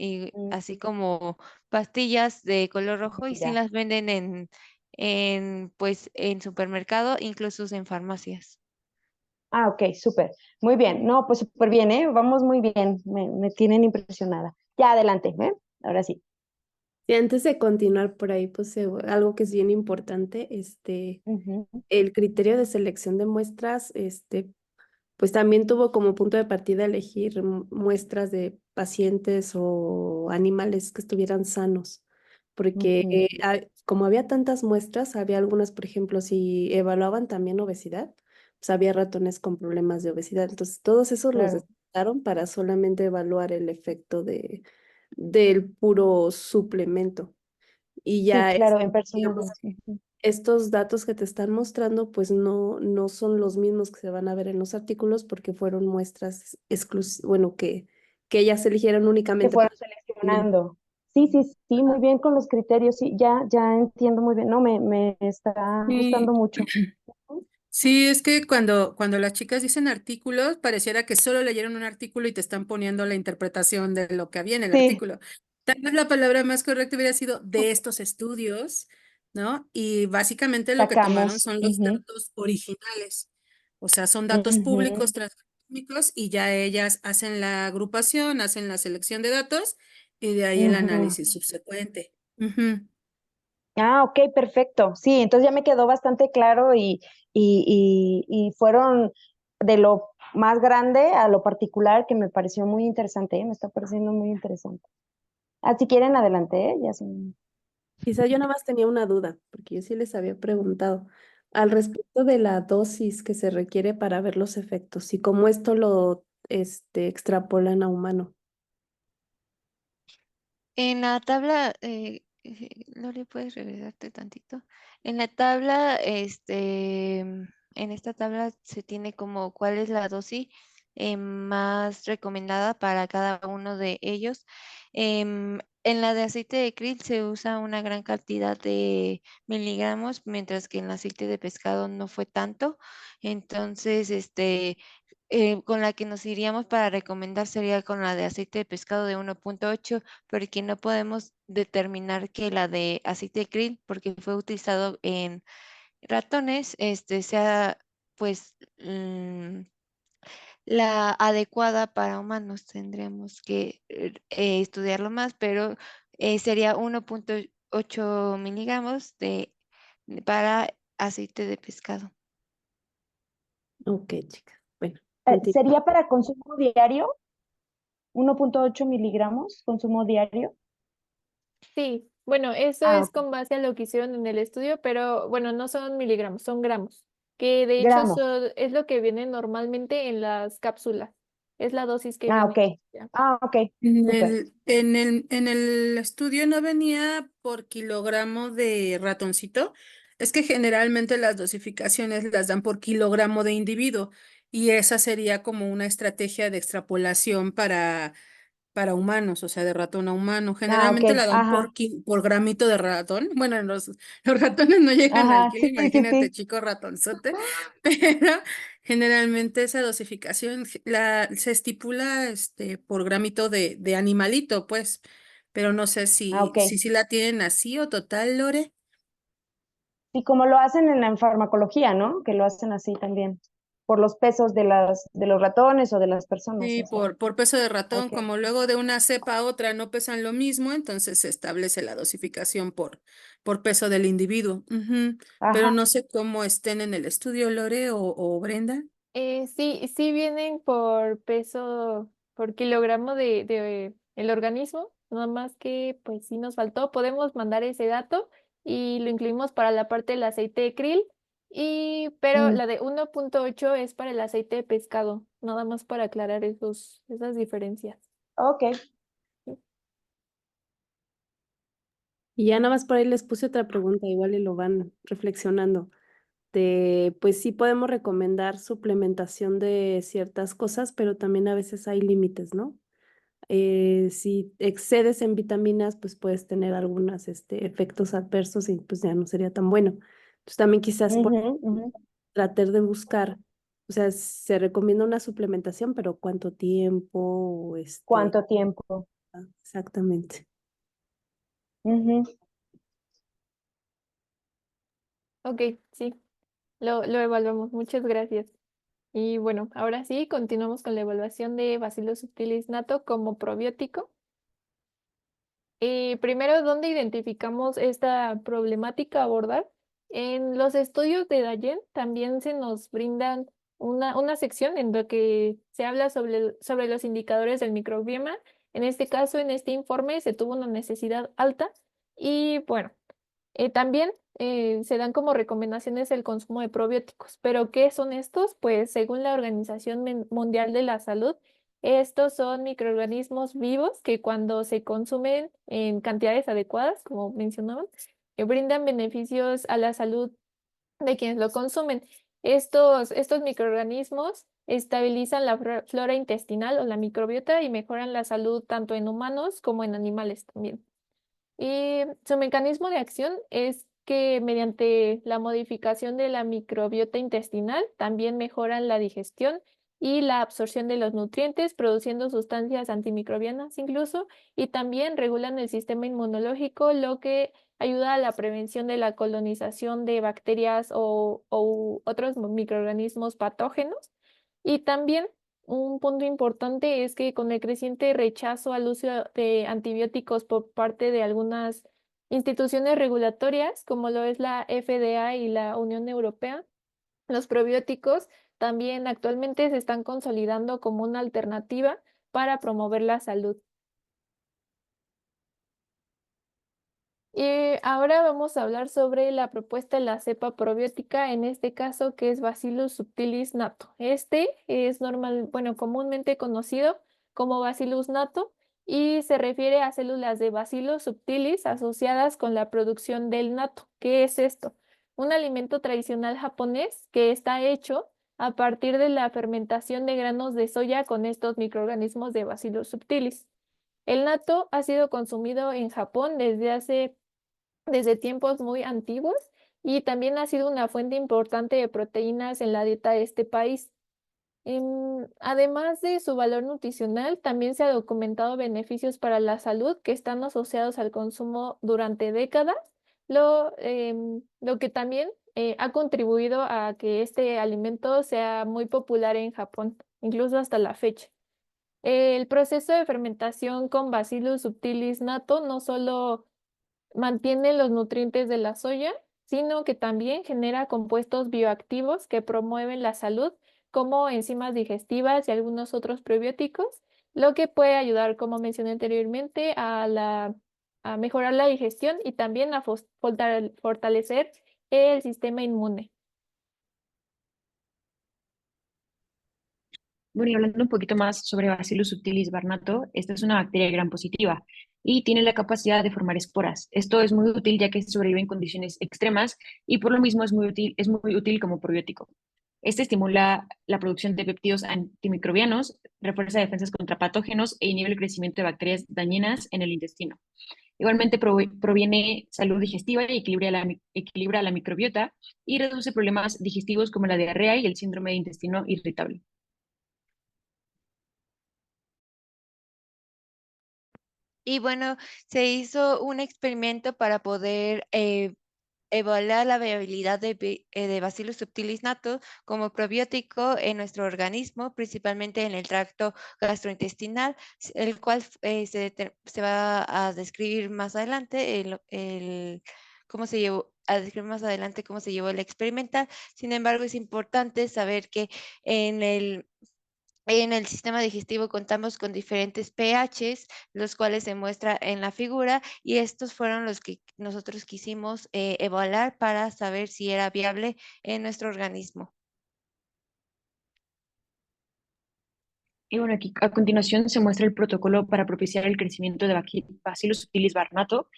así Mm, como pastillas de color rojo y sí ya. las venden pues en supermercado, incluso en farmacias. Ah, ok, súper. Muy bien. No, pues súper bien, ¿eh? Vamos muy bien. Me tienen impresionada. Ya, adelante, ¿eh? Ahora sí. Y antes de continuar por ahí, pues algo que es bien importante, Ujú, el criterio de selección de muestras, pues también tuvo como punto de partida elegir muestras de pacientes o animales que estuvieran sanos, porque ujú, como había tantas muestras, había algunas, por ejemplo, si evaluaban también obesidad, pues había ratones con problemas de obesidad. Entonces, todos esos los claro. descartaron para solamente evaluar el efecto del puro suplemento. Y Sí, ya claro, en digamos, personas. Ujú. estos datos que te están mostrando, pues no son los mismos que se van a ver en los artículos porque fueron muestras exclusivas, bueno, que ellas eligieron Que únicamente fueron para suplemento. seleccionando. Sí, sí, sí, muy bien con los criterios, sí, ya entiendo muy bien. No, me está gustando Sí, mucho. sí, es que cuando las chicas dicen artículos, pareciera que solo leyeron un artículo y te están poniendo la interpretación de lo que había en el Sí, artículo. Tal vez la palabra más correcta hubiera sido de estos estudios, ¿no? Y básicamente lo que tomaron sacamos. son los Ujú, datos originales. O sea, son datos públicos, ujú. transcriptómicos, y ya ellas hacen la agrupación, hacen la selección de datos y de ahí el Ujú. análisis subsecuente. Ujú. Ah, ok, perfecto. Sí, entonces ya me quedó bastante claro y fueron de lo más grande a lo particular que me pareció muy interesante, ¿eh? Me está pareciendo muy interesante. Ah, si quieren, adelante, ¿eh? Ya son... Quizá yo nada más tenía una duda, porque yo sí les había preguntado al respecto de la dosis que se requiere para ver los efectos y cómo esto lo extrapolan a humano. En la tabla, Lore, ¿puedes regresarte tantito? En la tabla, en esta tabla se tiene como cuál es la dosis más recomendada para cada uno de ellos. En la de aceite de krill se usa una gran cantidad de miligramos, mientras que en el aceite de pescado no fue tanto. Entonces, con la que nos iríamos para recomendar sería con la de aceite de pescado de 1.8, porque no podemos determinar que la de aceite de krill, porque fue utilizado en ratones, sea pues la adecuada para humanos. Tendríamos que estudiarlo más, pero sería 1.8 miligramos para aceite de pescado. Ok, chicas. Bueno, continúo. ¿Sería para consumo diario? 1.8 miligramos, consumo diario. Sí, bueno, eso Ah, es ok. con base a lo que hicieron en el estudio, pero bueno, no son miligramos, son gramos, que de hecho Gramos. es lo que viene normalmente en las cápsulas, es la dosis que Ah, viene. ok. Ya. Ah, ok. En Súper. el estudio no venía por kilogramo de ratoncito. Es que generalmente las dosificaciones las dan por kilogramo de individuo y esa sería como una estrategia de extrapolación para humanos, o sea, de ratón a humano. Ah, ok. Generalmente la dan Ajá. por gramito de ratón. Bueno, los ratones no llegan al Ajá. kilo, Sí, sí, imagínate, sí. chico ratonzote, pero generalmente esa dosificación se estipula por gramito de animalito, pues, pero no sé Ah, si, ok. si la tienen así o total, Lore. Y como lo hacen en farmacología, ¿no? Que lo hacen así también, por los pesos de los ratones o de las personas, Sí, o sea. por peso de ratón, Ok. como luego de una cepa a otra no pesan lo mismo, entonces se establece la dosificación por peso del individuo. Ujú. Pero Ajá. no sé cómo estén en el estudio, Lore o Brenda. Sí, sí vienen por peso, por kilogramo de el organismo, nada más que pues sí nos faltó. Podemos mandar ese dato y lo incluimos para la parte del aceite de krill, pero Mm, la de 1.8 es para el aceite de pescado, nada más para aclarar esas diferencias. ok. Y ya nada más por ahí les puse otra pregunta, igual y lo van reflexionando. Pues sí podemos recomendar suplementación de ciertas cosas, pero también a veces hay límites, ¿no? Si excedes en vitaminas, pues puedes tener algunos efectos adversos y pues ya no sería tan bueno. Entonces también quizás por Ujú, ujú. tratar de buscar, o sea, se recomienda una suplementación, pero ¿cuánto tiempo? ¿Cuánto tiempo? Exactamente. Ujú. Ok, sí, lo evaluamos. Muchas gracias. Y bueno, ahora sí, continuamos con la evaluación de Bacillus subtilis nato como probiótico. Primero, ¿dónde identificamos esta problemática a abordar? En los estudios de Dayen también se nos brindan una sección en la que se habla sobre los indicadores del microbioma. En este caso, en este informe, se tuvo una necesidad alta y bueno, también se dan como recomendaciones el consumo de probióticos. ¿Pero qué son estos? Pues según la Organización Mundial de la Salud, estos son microorganismos vivos que cuando se consumen en cantidades adecuadas, como mencionaban, brindan beneficios a la salud de quienes lo consumen. Estos microorganismos estabilizan la flora intestinal o la microbiota y mejoran la salud tanto en humanos como en animales también. Y su mecanismo de acción es que mediante la modificación de la microbiota intestinal también mejoran la digestión y la absorción de los nutrientes, produciendo sustancias antimicrobianas incluso, y también regulan el sistema inmunológico, lo que ayuda a la prevención de la colonización de bacterias o otros microorganismos patógenos. Y también un punto importante es que con el creciente rechazo al uso de antibióticos por parte de algunas instituciones regulatorias como lo es la FDA y la Unión Europea. Los probióticos también actualmente se están consolidando como una alternativa para promover la salud. Y ahora vamos a hablar sobre la propuesta de la cepa probiótica, en este caso que es Bacillus subtilis natto. Este es comúnmente conocido como Bacillus natto y se refiere a células de Bacillus subtilis asociadas con la producción del natto. ¿Qué es esto? Un alimento tradicional japonés que está hecho a partir de la fermentación de granos de soya con estos microorganismos de Bacillus subtilis. El natto ha sido consumido en Japón desde tiempos muy antiguos y también ha sido una fuente importante de proteínas en la dieta de este país. Además de su valor nutricional, también se ha documentado beneficios para la salud que están asociados al consumo durante décadas, lo que también ha contribuido a que este alimento sea muy popular en Japón, incluso hasta la fecha. El proceso de fermentación con Bacillus subtilis natto no solo mantiene los nutrientes de la soya, sino que también genera compuestos bioactivos que promueven la salud, como enzimas digestivas y algunos otros probióticos, lo que puede ayudar, como mencioné anteriormente, a mejorar la digestión y también a fortalecer el sistema inmune. Bueno, y hablando un poquito más sobre Bacillus subtilis barnato, esta es una bacteria gram positiva y tiene la capacidad de formar esporas. Esto es muy útil ya que sobrevive en condiciones extremas y por lo mismo es muy útil como probiótico. Este estimula la producción de péptidos antimicrobianos, refuerza defensas contra patógenos e inhibe el crecimiento de bacterias dañinas en el intestino. Igualmente proviene salud digestiva y equilibra la microbiota y reduce problemas digestivos como la diarrea y el síndrome de intestino irritable. Y bueno, se hizo un experimento para poder evaluar la viabilidad de Bacillus subtilis natto como probiótico en nuestro organismo, principalmente en el tracto gastrointestinal, el cual se va a describir más adelante cómo se llevó. A describir más adelante cómo se llevó el experimental. Sin embargo, es importante saber que en el sistema digestivo contamos con diferentes pHs, los cuales se muestra en la figura, y estos fueron los que nosotros quisimos evaluar para saber si era viable en nuestro organismo. Y bueno, aquí a continuación se muestra el protocolo para propiciar el crecimiento de Bacillus subtilis barnato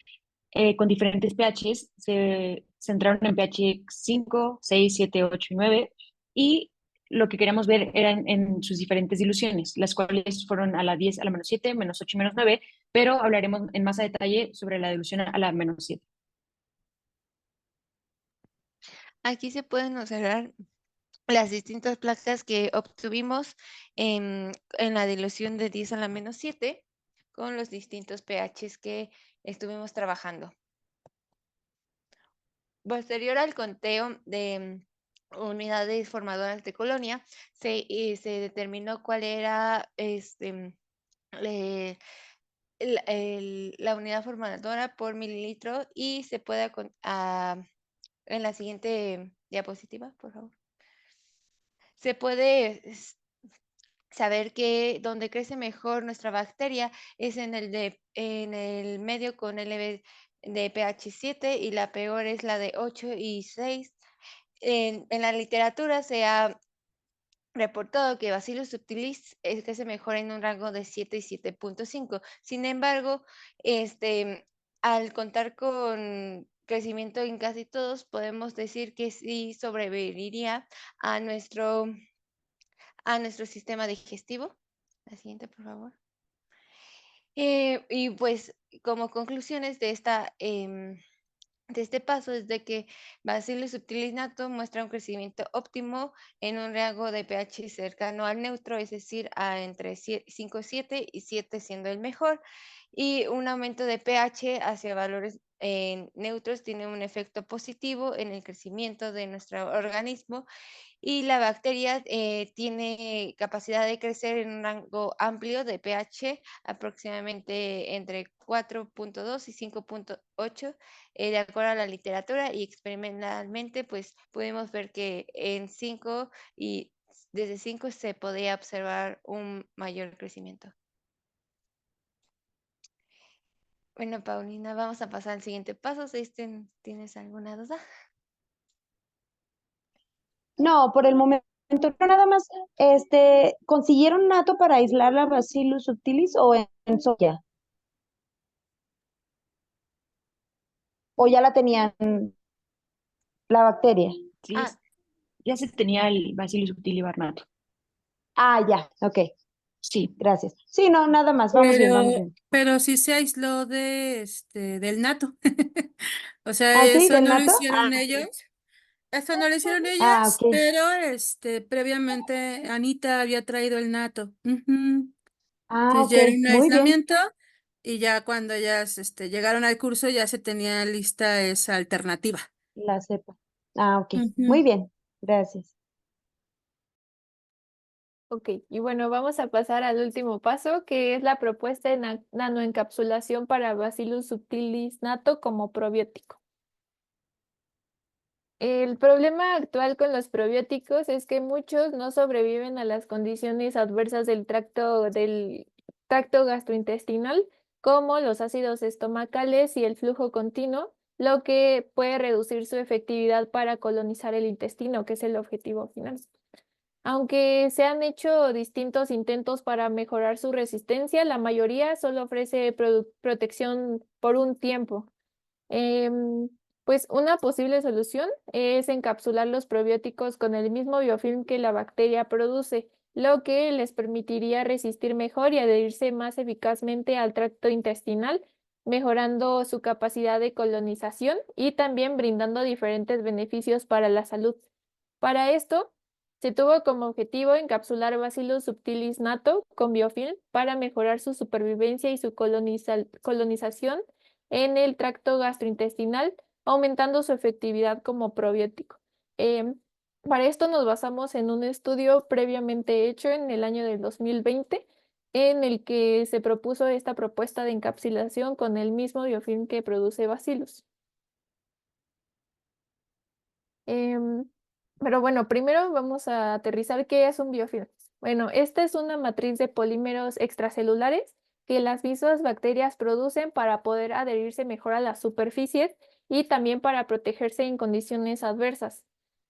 con diferentes pHs. Se centraron en pH 5, 6, 7, 8 y 9 y lo que queríamos ver eran en sus diferentes diluciones, las cuales fueron a la 10, a la menos 7, menos 8 y menos 9, pero hablaremos en más detalle sobre la dilución a la menos 7. Aquí se pueden observar las distintas placas que obtuvimos en la dilución de 10 a la menos 7 con los distintos pHs que estuvimos trabajando. Posterior al conteo de unidades formadoras de colonia, se determinó cuál era la unidad formadora por mililitro y se puede en la siguiente diapositiva, por favor. Se puede saber que donde crece mejor nuestra bacteria es en el medio con LB de pH 7 y la peor es la de 8 y 6. En la literatura se ha reportado que Bacillus subtilis crece mejor en un rango de 7 y 7.5. Sin embargo, al contar con crecimiento en casi todos, podemos decir que sí sobreviviría a nuestro sistema digestivo. La siguiente, por favor. Y pues como conclusiones de este paso es de que Bacillus subtilis natto muestra un crecimiento óptimo en un rango de pH cercano al neutro, es decir, entre 5,7 y 7 siendo el mejor. y un aumento de pH hacia valores neutros tiene un efecto positivo en el crecimiento de nuestro organismo y la bacteria tiene capacidad de crecer en un rango amplio de pH, aproximadamente entre 4.2 y 5.8, de acuerdo a la literatura, y experimentalmente pues podemos ver que en 5 y desde 5 se podía observar un mayor crecimiento. Bueno, Paulina, vamos a pasar al siguiente paso. Si ¿tienes alguna duda? No, por el momento no, nada más, ¿consiguieron nato para aislar la Bacillus subtilis o en soya? ¿O ya la tenían la bacteria? Sí, Ah, ya se tenía el Bacillus subtilibarnato. Ah, ya, ok, Sí, gracias. Sí, no, nada más, vamos bien, vamos bien. Pero sí se aisló del nato. O sea, ¿Ah, sí, eso del no lo nato? hicieron ellos. Eso no lo hicieron Ah, ellas, ok. pero previamente Anita había traído el nato. Ujú. Ah, Entonces ok, ya era un muy bien, aislamiento y ya cuando ellas llegaron al curso ya se tenía lista esa alternativa. la cepa. Ah, ok, muy Ujú. bien, gracias. Ok, y bueno, vamos a pasar al último paso, que es la propuesta de nanoencapsulación para Bacillus subtilis nato como probiótico. El problema actual con los probióticos es que muchos no sobreviven a las condiciones adversas del tracto gastrointestinal, como los ácidos estomacales y el flujo continuo, lo que puede reducir su efectividad para colonizar el intestino, que es el objetivo final. Aunque se han hecho distintos intentos para mejorar su resistencia, la mayoría solo ofrece protección por un tiempo. Em, pues una posible solución es encapsular los probióticos con el mismo biofilm que la bacteria produce, lo que les permitiría resistir mejor y adherirse más eficazmente al tracto intestinal, mejorando su capacidad de colonización y también brindando diferentes beneficios para la salud. Para esto, se tuvo como objetivo encapsular Bacillus subtilis nato con biofilm para mejorar su supervivencia y su colonización en el tracto gastrointestinal, aumentando su efectividad como probiótico. Em, para esto nos basamos en un estudio previamente hecho en el año del 2020, en el que se propuso esta propuesta de encapsulación con el mismo biofilm que produce Bacillus. Em, pero bueno, primero vamos a aterrizar qué es un biofilm. Bueno, esta es una matriz de polímeros extracelulares que las mismas bacterias producen para poder adherirse mejor a las superficies y también para protegerse en condiciones adversas.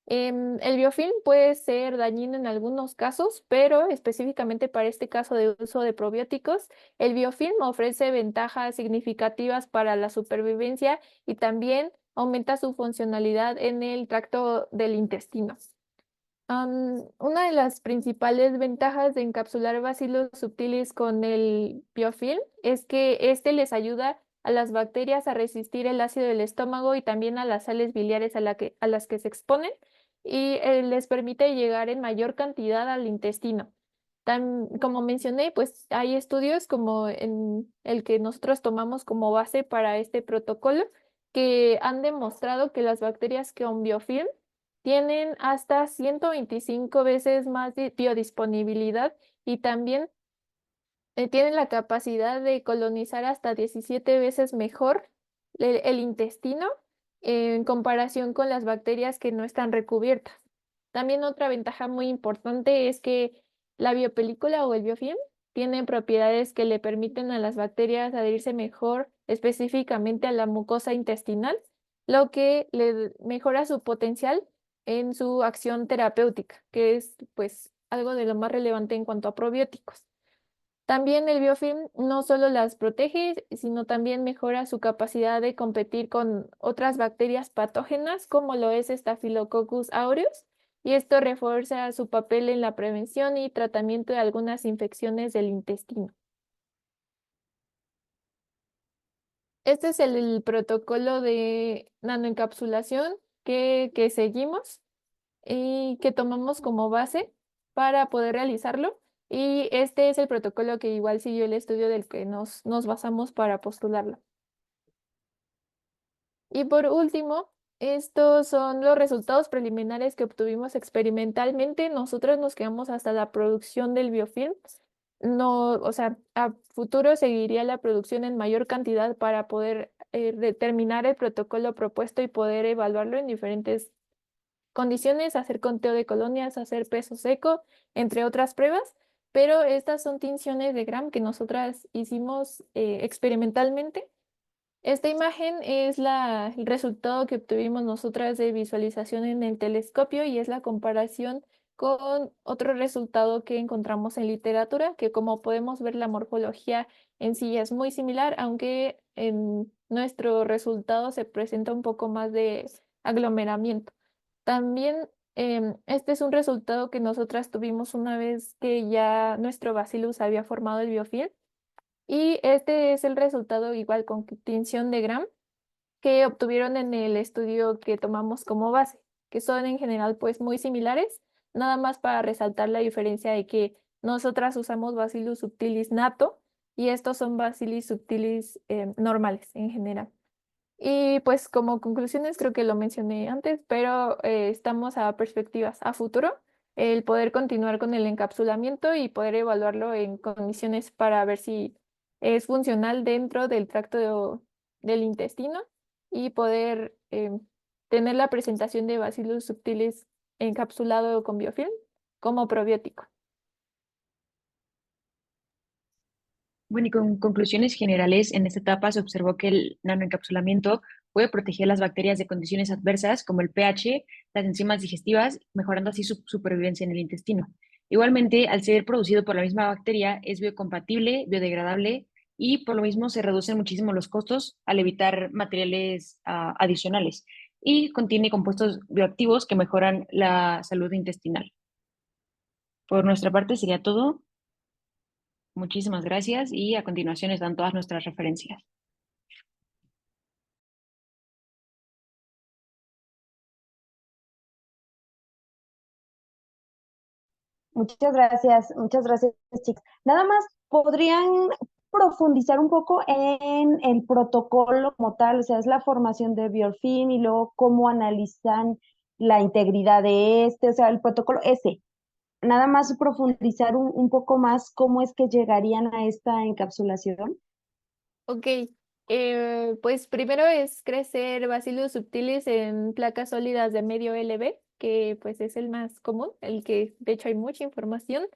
El biofilm puede ser dañino en algunos casos, pero específicamente para este caso de uso de probióticos, el biofilm ofrece ventajas significativas para la supervivencia y también aumenta su funcionalidad en el tracto del intestino. Una de las principales ventajas de encapsular Bacillus subtilis con el biofilm es que este les ayuda a las bacterias a resistir el ácido del estómago y también a las sales biliares a las que se exponen y les permite llegar en mayor cantidad al intestino. Como mencioné, pues hay estudios como en el que nosotros tomamos como base para este protocolo que han demostrado que las bacterias con biofilm tienen hasta 125 veces más biodisponibilidad y también tienen la capacidad de colonizar hasta 17 veces mejor el intestino en comparación con las bacterias que no están recubiertas. También otra ventaja muy importante es que la biopelícula o el biofilm tienen propiedades que le permiten a las bacterias adherirse mejor específicamente a la mucosa intestinal, lo que le mejora su potencial en su acción terapéutica, que es pues algo de lo más relevante en cuanto a probióticos. También el biofilm no solo las protege, sino también mejora su capacidad de competir con otras bacterias patógenas, como lo es Staphylococcus aureus, y esto refuerza su papel en la prevención y tratamiento de algunas infecciones del intestino. Este es el protocolo de nanoencapsulación que seguimos y que tomamos como base para poder realizarlo. Y este es el protocolo que igual siguió el estudio del que nos basamos para postularlo. Y por último, estos son los resultados preliminares que obtuvimos experimentalmente. Nosotros nos quedamos hasta la producción del biofilm. No, o sea, a futuro seguiría la producción en mayor cantidad para poder determinar el protocolo propuesto y poder evaluarlo en diferentes condiciones, hacer conteo de colonias, hacer peso seco, entre otras pruebas. Pero estas son tinciones de Gram que nosotras hicimos experimentalmente. Esta imagen es el resultado que obtuvimos nosotras de visualización en el telescopio y es la comparación con otro resultado que encontramos en literatura, que como podemos ver la morfología en sí es muy similar, aunque en nuestro resultado se presenta un poco más de aglomeramiento. También este es un resultado que nosotras tuvimos una vez que ya nuestro Bacillus había formado el biofilm. Y este es el resultado igual con tinción de Gram que obtuvieron en el estudio que tomamos como base, que son en general pues muy similares, nada más para resaltar la diferencia de que nosotras usamos Bacillus subtilis nato y estos son Bacillus subtilis normales en general. Y pues como conclusiones creo que lo mencioné antes, pero estamos a perspectivas a futuro, el poder continuar con el encapsulamiento y poder evaluarlo en condiciones para ver si es funcional dentro del del intestino y poder tener la presentación de Bacillus subtilis encapsulado con biofilm como probiótico. Bueno, y con conclusiones generales, en esta etapa se observó que el nanoencapsulamiento puede proteger las bacterias de condiciones adversas como el pH, las enzimas digestivas, mejorando así su supervivencia en el intestino. Igualmente, al ser producido por la misma bacteria, es biocompatible, biodegradable y por lo mismo se reducen muchísimo los costos al evitar materiales adicionales y contiene compuestos bioactivos que mejoran la salud intestinal. Por nuestra parte sería todo. Muchísimas gracias y a continuación están todas nuestras referencias. muchas gracias, chicas. Nada más, ¿podrían profundizar un poco en el protocolo como tal? O sea, es la formación de biofilm y luego cómo analizan la integridad de este, o sea, el protocolo ese. Nada más profundizar un poco más cómo es que llegarían a esta encapsulación. Ok, pues primero es crecer Bacillus subtilis en placas sólidas de medio LB, que pues es el más común, el que de hecho hay mucha información.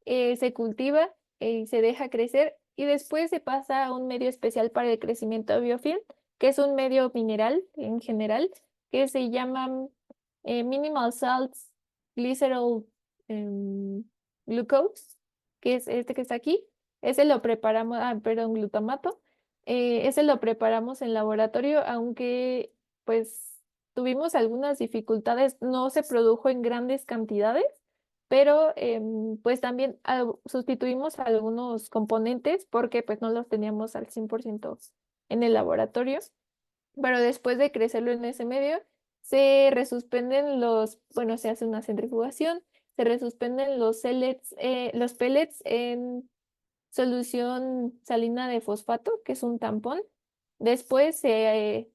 Se cultiva y se deja crecer y después se pasa a un medio especial para el crecimiento de biofilm, que es un medio mineral en general, que se llama minimal salts glycerol glucose, que es este que está aquí. Ese lo preparamos, perdón, glutamato. Ese lo preparamos en laboratorio, aunque pues tuvimos algunas dificultades, no se produjo en grandes cantidades, pero pues también sustituimos algunos componentes porque pues no los teníamos al 100% en el laboratorio, pero después de crecerlo en ese medio, se resuspenden bueno, se hace una centrifugación, se resuspenden los pellets en solución salina de fosfato, que es un tampón. Después se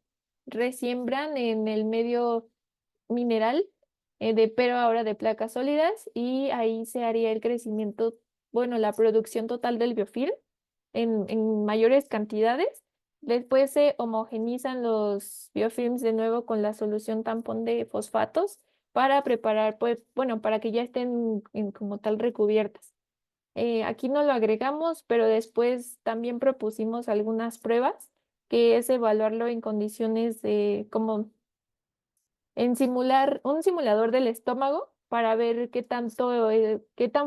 resiembran en el medio mineral, pero ahora de placas sólidas, y ahí se haría el crecimiento, bueno, la producción total del biofilm en mayores cantidades. Después se homogenizan los biofilms de nuevo con la solución tampón de fosfatos para preparar, pues, bueno, para que ya estén como tal recubiertas. Aquí no lo agregamos, pero después también propusimos algunas pruebas, que es evaluarlo en condiciones de como en simular un simulador del estómago para ver qué tan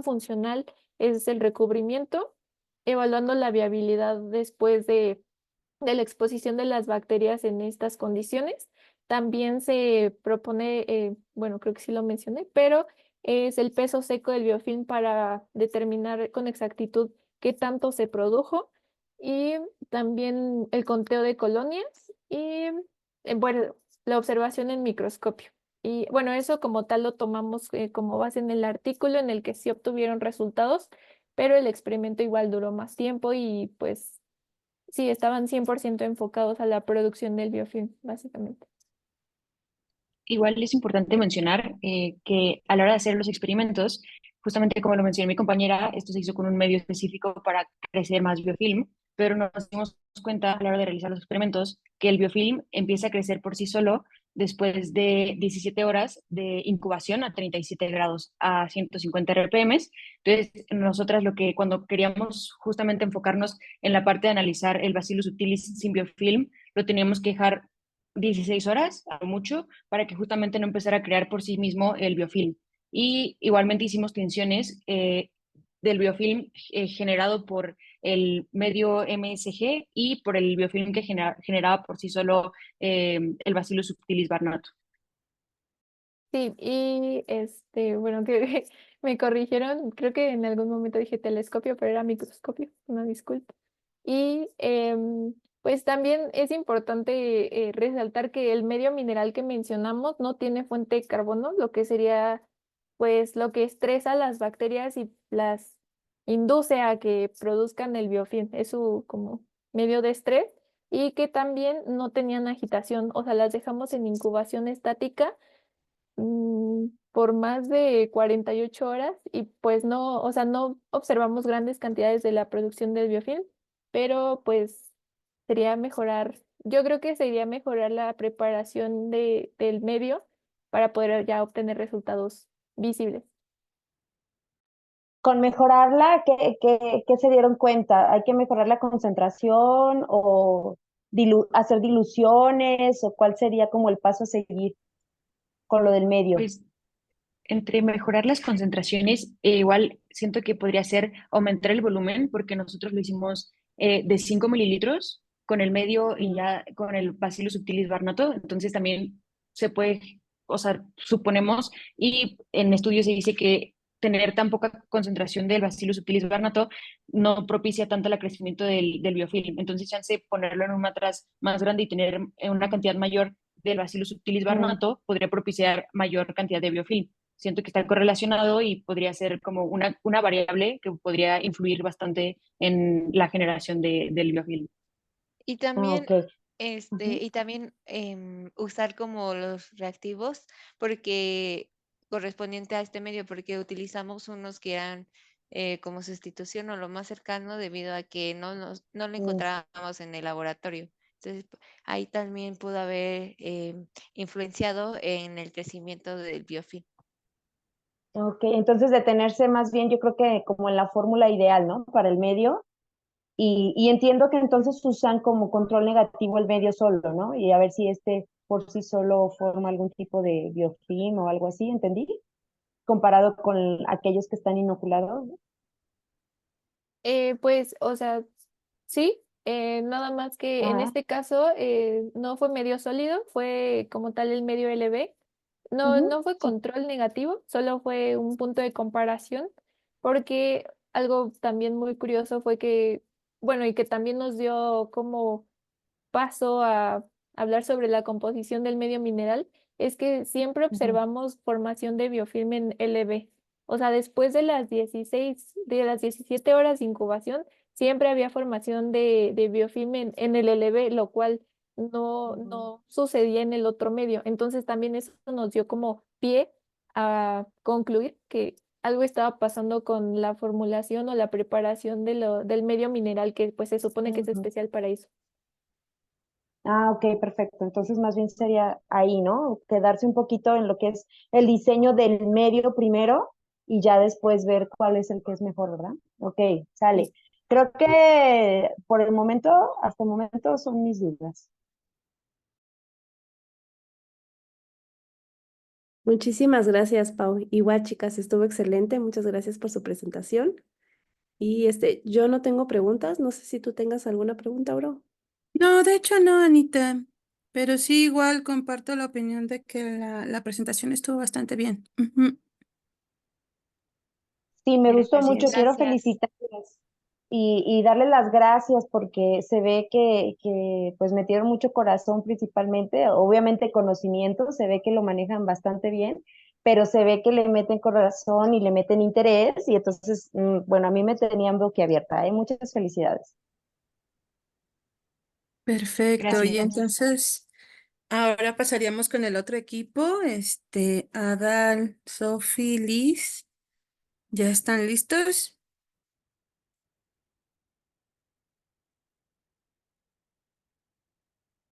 funcional es el recubrimiento, evaluando la viabilidad después de la exposición de las bacterias en estas condiciones. También se propone, bueno, creo que sí lo mencioné, pero es el peso seco del biofilm para determinar con exactitud qué tanto se produjo y también el conteo de colonias y, bueno, la observación en microscopio. Y bueno, eso como tal lo tomamos como base en el artículo en el que sí obtuvieron resultados, pero el experimento igual duró más tiempo y pues sí, estaban 100% enfocados a la producción del biofilm, básicamente. Igual es importante mencionar que a la hora de hacer los experimentos, justamente como lo mencionó mi compañera, esto se hizo con un medio específico para crecer más biofilm, pero nos dimos cuenta a la hora de realizar los experimentos que el biofilm empieza a crecer por sí solo después de 17 horas de incubación a 37 grados a 150 RPM. Entonces, nosotras lo que cuando queríamos justamente enfocarnos en la parte de analizar el Bacillus subtilis sin biofilm, lo teníamos que dejar 16 horas, a lo mucho, para que justamente no empezara a crear por sí mismo el biofilm. Y igualmente hicimos tensiones del biofilm generado por el medio MSG y por el biofilm que generaba por sí solo el Bacillus subtilis Barnett. Sí, y bueno, que me corrigieron, creo que en algún momento dije telescopio, pero era microscopio, una disculpa. Y pues también es importante resaltar que el medio mineral que mencionamos no tiene fuente de carbono, lo que sería pues lo que estresa a las bacterias y las induce a que produzcan el biofilm, es su como medio de estrés, y que también no tenían agitación, o sea, las dejamos en incubación estática por más de 48 horas y pues no, o sea, no observamos grandes cantidades de la producción del biofilm, pero pues sería mejorar, yo creo que sería mejorar la preparación del medio para poder ya obtener resultados visibles. Con mejorarla, ¿qué se dieron cuenta? ¿Hay que mejorar la concentración o hacer diluciones o cuál sería como el paso a seguir con lo del medio? Pues entre mejorar las concentraciones, igual siento que podría ser aumentar el volumen, porque nosotros lo hicimos de 5 mililitros con el medio y ya con el Bacillus subtilis Barnatto, entonces también se puede, o sea, suponemos, y en estudios se dice que tener tan poca concentración del Bacillus subtilis Barnatto no propicia tanto el crecimiento del biofilm, entonces chance ponerlo en un matraz más grande y tener una cantidad mayor del Bacillus subtilis Mm. Barnatto podría propiciar mayor cantidad de biofilm. Siento que está correlacionado y podría ser como una variable que podría influir bastante en la generación del biofilm. Y Ah, también, ok. Ujú. usar como los reactivos, porque correspondiente a este medio, porque utilizamos unos que eran como sustitución o lo más cercano debido a que no lo Mm. encontrábamos en el laboratorio. Entonces, ahí también pudo haber influenciado en el crecimiento del biofilm. Ok, entonces detenerse más bien yo creo que como en la fórmula ideal, ¿no? Para el medio. Y entiendo que entonces usan como control negativo el medio solo, ¿no? Y a ver si este por sí solo forma algún tipo de biofilm o algo así, ¿entendí? Comparado con aquellos que están inoculados, ¿no? Pues, o sea, sí, nada más que en Ajá. este caso no fue medio sólido, fue como tal el medio LB. No, Ujú. no fue Sí. control negativo, solo fue un punto de comparación, porque algo también muy curioso fue que, bueno, y que también nos dio como paso a hablar sobre la composición del medio mineral, es que siempre Ujú. observamos formación de biofilm en LB. O sea, después de las 17 horas de incubación, siempre había formación de biofilm en el LB, lo cual Ujú. no sucedía en el otro medio. Entonces también eso nos dio como pie a concluir que algo estaba pasando con la formulación o la preparación del medio mineral que pues se supone que es Ujú. especial para eso. Ah, ok, perfecto. Entonces más bien sería ahí, ¿no? Quedarse un poquito en lo que es el diseño del medio primero y ya después ver cuál es el que es mejor, ¿verdad? Ok, sale. Creo que por el momento, hasta el momento son mis dudas. Muchísimas gracias, Pau. Igual, chicas, estuvo excelente. Muchas gracias por su presentación. Y yo no tengo preguntas. No sé si tú tengas alguna pregunta, bro. No, de hecho no, Anita, pero sí igual comparto la opinión de que la presentación estuvo bastante bien. Ujú. Sí, me gustó Gracias. mucho. Quiero Gracias. felicitarles. y darles las gracias porque se ve que pues metieron mucho corazón principalmente, obviamente conocimiento, se ve que lo manejan bastante bien, pero se ve que le meten corazón y le meten interés y entonces, bueno, a mí me tenían boquiabierta, ¿eh? Muchas felicidades. Perfecto. Y Gracias. entonces, ahora pasaríamos con el otro equipo. Adal, Sophie, Liz, ¿ya están listos?